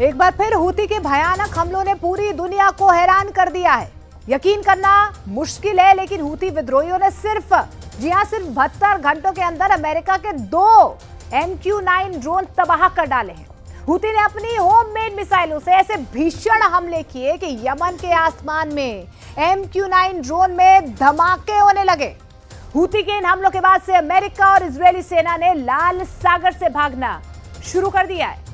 एक बार फिर हूती के भयानक हमलों ने पूरी दुनिया को हैरान कर दिया है। यकीन करना मुश्किल है, लेकिन हूती विद्रोहियों ने सिर्फ 72 घंटों के अंदर अमेरिका के 2 MQ-9 ड्रोन तबाह कर डाले हैं। हूती ने अपनी होममेड मिसाइलों से ऐसे भीषण हमले किए कि यमन के आसमान में MQ-9 ड्रोन में धमाके होने लगे। हूती के इन हमलों के बाद से अमेरिका और इजरायली सेना ने लाल सागर से भागना शुरू कर दिया है।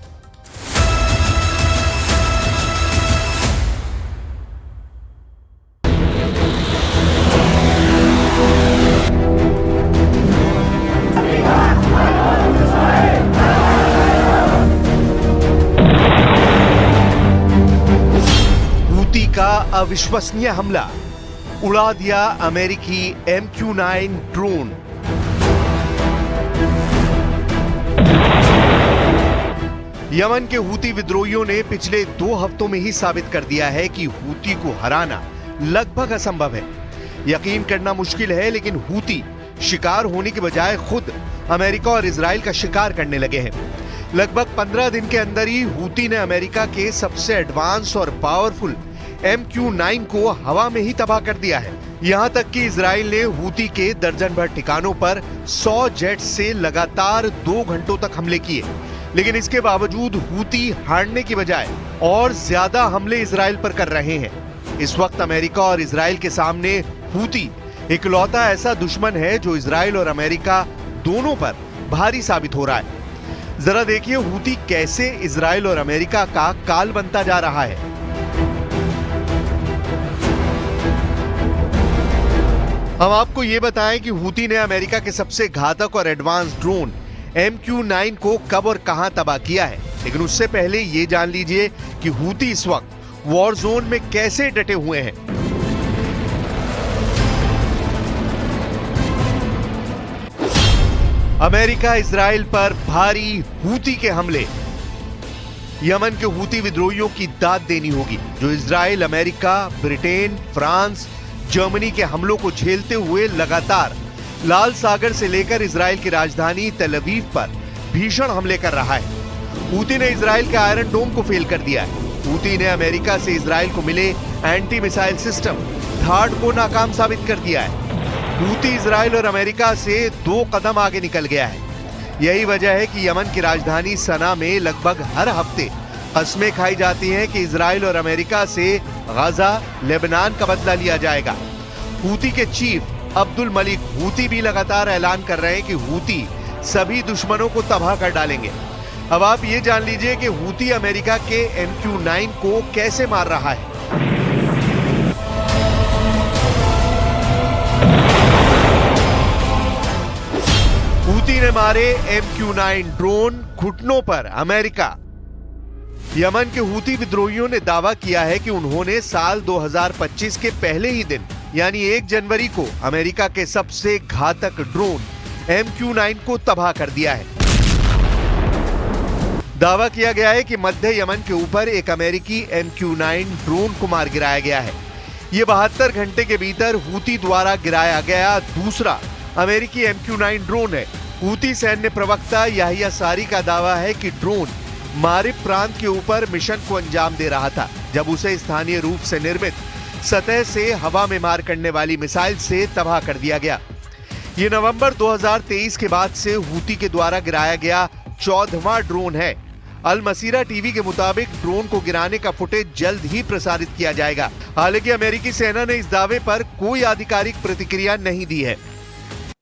हूती का अविश्वसनीय हमला, उड़ा दिया अमेरिकी MQ-9 ड्रोन। यमन के हूती विद्रोहियों ने पिछले 2 हफ्तों में ही साबित कर दिया है कि हूती को हराना लगभग असंभव है। यकीन करना मुश्किल है, लेकिन हूती शिकार होने के बजाय खुद अमेरिका और इजराइल का शिकार करने लगे हैं। लगभग 15 दिन के अंदर ही हूती ने अमेरिका के सबसे एडवांस और पावरफुल MQ-9 को हवा में ही तबाह कर दिया है। यहां तक कि इजराइल ने हूती के दर्जन भर ठिकानों पर 100 जेट से लगातार 2 घंटों तक हमले किए, लेकिन इसके बावजूद हूती हारने की बजाय और ज्यादा हमले इजराइल पर कर रहे हैं। इस वक्त अमेरिका और इजराइल के सामने हूती इकलौता ऐसा दुश्मन है जो इजराइल और अमेरिका दोनों पर भारी साबित हो रहा है। जरा देखिए हूती कैसे इजराइल और अमेरिका का काल बनता जा रहा है। हम आपको यह बताएं कि हूती ने अमेरिका के सबसे घातक और एडवांस ड्रोन MQ-9 को कब और कहां तबाह किया है, लेकिन उससे पहले यह जान लीजिए कि हूती इस वक्त वॉर जोन में कैसे डटे हुए हैं। अमेरिका इजराइल पर भारी हूती के हमले। यमन के हूती विद्रोहियों की दाद देनी होगी, जो Israel, America, Britain, France, Germany के हमलों को झेलते हुए लगातार लाल सागर से लेकर इजराइल की राजधानी तेल अवीव पर भीषण हमले कर रहा है। हूती ने इजराइल के आयरन डोम को फेल कर दिया है। हूती ने अमेरिका से इजराइल को मिले एंटी मिसाइल सिस्टम थार्ड को नाकाम साबित कर दिया है। हूती इजराइल और अमेरिका से 2 कदम आगे निकल गया है। यही वजह है कि यमन की राजधानी सना में लगभग हर हफ्ते कस्में खाई जाती हैं कि इजराइल और अमेरिका से गाजा, लेबनान का बदला लिया जाएगा। हूती के चीफ अब्दुल मलिक हूती भी लगातार ऐलान कर रहे हैं कि हूती सभी दुश्मनों को तबाह कर डालेंगे। अब आप ये जान लीजिए कि हूती अमेरिका के MQ-9 को कैसे मार रहा है। हूती ने मारे MQ-9 ड्रोन, घुटनों पर अमेरिका। यमन के हूती विद्रोहियों ने दावा किया है कि उन्होंने साल 2025 के पहले ही दिन यानी 1 जनवरी को अमेरिका के सबसे घातक ड्रोन MQ-9 को तबाह कर दिया है। दावा किया गया है कि मध्य यमन के ऊपर एक अमेरिकी MQ-9 ड्रोन को मार गिराया गया है। यह 72 घंटे के भीतर हूती द्वारा गिराया गया दूसरा अमेरिकी MQ-9 ड्रोन है। हूती सैन्य प्रवक्ता याहिया सारी का दावा है कि ड्रोन मारिब प्रांत के ऊपर मिशन को अंजाम दे रहा था, जब उसे स्थानीय रूप से निर्मित सतह से हवा में मार करने वाली मिसाइल से तबाह कर दिया गया। यह नवंबर 2023 के बाद से हूती के द्वारा गिराया गया 14वां ड्रोन है। अल मसीरा टीवी के मुताबिक ड्रोन को गिराने का फुटेज जल्द ही प्रसारित किया जाएगा। हालांकि अमेरिकी सेना ने इस दावे पर कोई आधिकारिक प्रतिक्रिया नहीं दी है।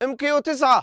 MQ-9،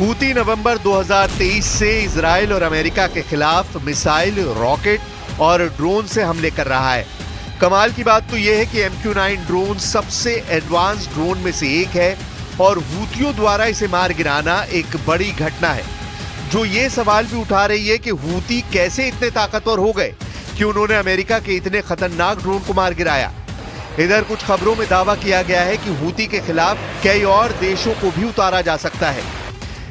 हूती नवंबर 2023 से इजराइल और अमेरिका के खिलाफ मिसाइल, रॉकेट और ड्रोन से हमले कर रहा है। कमाल की बात तो यह है कि MQ-9 ड्रोन सबसे एडवांस ड्रोन में से एक है और हूतियों द्वारा इसे मार गिराना एक बड़ी घटना है, जो ये सवाल भी उठा रही है कि हूती कैसे इतने ताकतवर हो गए कि उन्होंने अमेरिका के इतने खतरनाक ड्रोन को मार गिराया। इधर कुछ खबरों में दावा किया गया है कि हूती के खिलाफ कई और देशों को भी उतारा जा सकता है।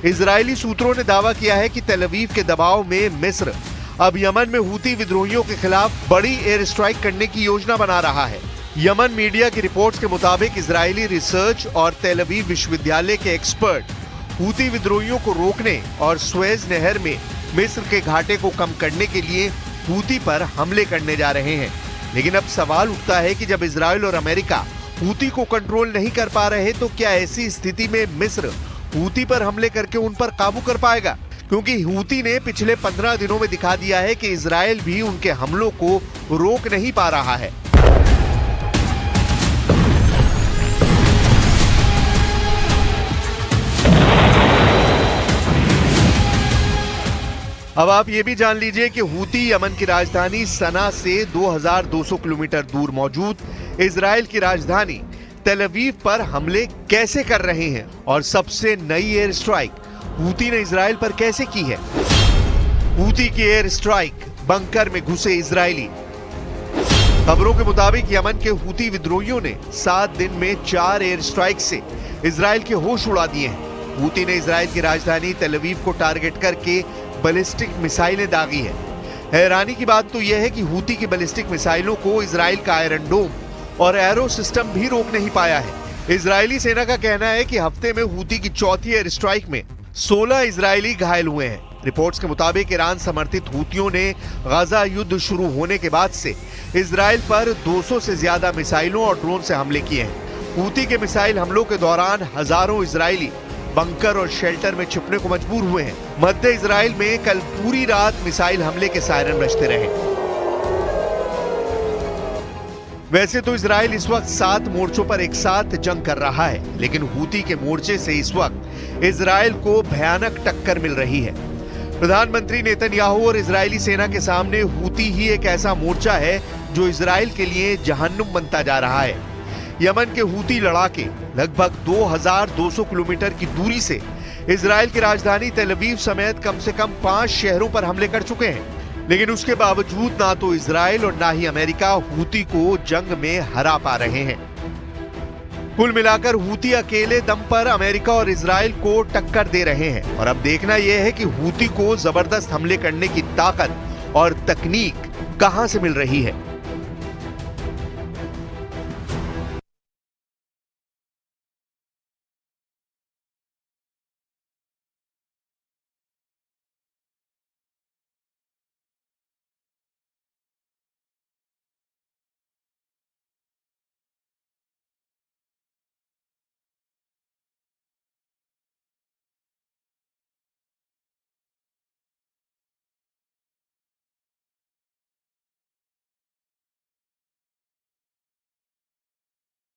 इजरायली सूत्रों ने दावा किया है कि तेल अवीव के दबाव में मिस्र अब यमन में हूती विद्रोहियों के खिलाफ बड़ी एयर स्ट्राइक करने की योजना बना रहा है। यमन मीडिया की रिपोर्ट्स के मुताबिक इजरायली रिसर्च और तेल अवीव विश्वविद्यालय के एक्सपर्ट हूती विद्रोहियों को रोकने और स्वेज नहर में मिस्र के घाटे को कम करने के लिए हूती पर हमले करने जा रहे हैं। लेकिन अब सवाल उठता है कि जब इजराइल और अमेरिका हूती को कंट्रोल नहीं कर पा रहे तो क्या ऐसी स्थिति में मिस्र हूती पर हमले करके उन पर काबू कर पाएगा? क्योंकि हूती ने पिछले 15 दिनों में दिखा दिया है कि इजराइल भी उनके हमलों को रोक नहीं पा रहा है। अब आप ये भी जान लीजिए कि हूती यमन की राजधानी सना से 2200 किलोमीटर दूर मौजूद इजराइल की राजधानी तेल अवीव पर हमले कैसे कर रहे हैं और सबसे नई एयर स्ट्राइक हूती ने इजराइल पर कैसे की है। हूती की एयर स्ट्राइक, बंकर में घुसे इजरायली। खबरों के मुताबिक यमन के हूती विद्रोहियों ने 7 दिन में 4 एयर स्ट्राइक से इजराइल के होश उड़ा दिए हैं। हूती ने इजराइल की राजधानी तेल अवीव को टारगेट करके बैलिस्टिक मिसाइलें दागी है। हैरानी की बात तो यह है कि हूती की बैलिस्टिक मिसाइलों को इजराइल का आयरन डोम और एरो सिस्टम भी रोक नहीं पाया है। इजरायली सेना का कहना है कि हफ्ते में हूती की चौथी एयर स्ट्राइक में 16 इजरायली घायल हुए हैं। रिपोर्ट्स के मुताबिक ईरान समर्थित हूतियों ने गाजा युद्ध शुरू होने के बाद से इजराइल पर 200 से ज्यादा मिसाइलों और ड्रोन से हमले किए हैं। हूती के मिसाइल हमलों के दौरान हजारों इजरायली बंकर और शेल्टर में छिपने को मजबूर हुए हैं। मध्य इजराइल में कल पूरी रात मिसाइल हमले के सायरन बजते रहे। वैसे तो इजराइल इस वक्त 7 मोर्चों पर एक साथ जंग कर रहा है, लेकिन हूती के मोर्चे से इस वक्त इजराइल को भयानक टक्कर मिल रही है। प्रधानमंत्री नेतन्याहू और इजरायली सेना के सामने हूती ही एक ऐसा मोर्चा है जो इजराइल के लिए जहन्नुम बनता जा रहा है। यमन के हूती लड़ाके लगभग 2200 किलोमीटर की दूरी से इजराइल की राजधानी तेल अवीव समेत कम से कम 5 शहरों पर हमले कर चुके हैं, लेकिन उसके बावजूद ना तो इजराइल और ना ही अमेरिका हूती को जंग में हरा पा रहे हैं। कुल मिलाकर हूती अकेले दम पर अमेरिका और इजराइल को टक्कर दे रहे हैं और अब देखना यह है कि हूती को जबरदस्त हमले करने की ताकत और तकनीक कहां से मिल रही है।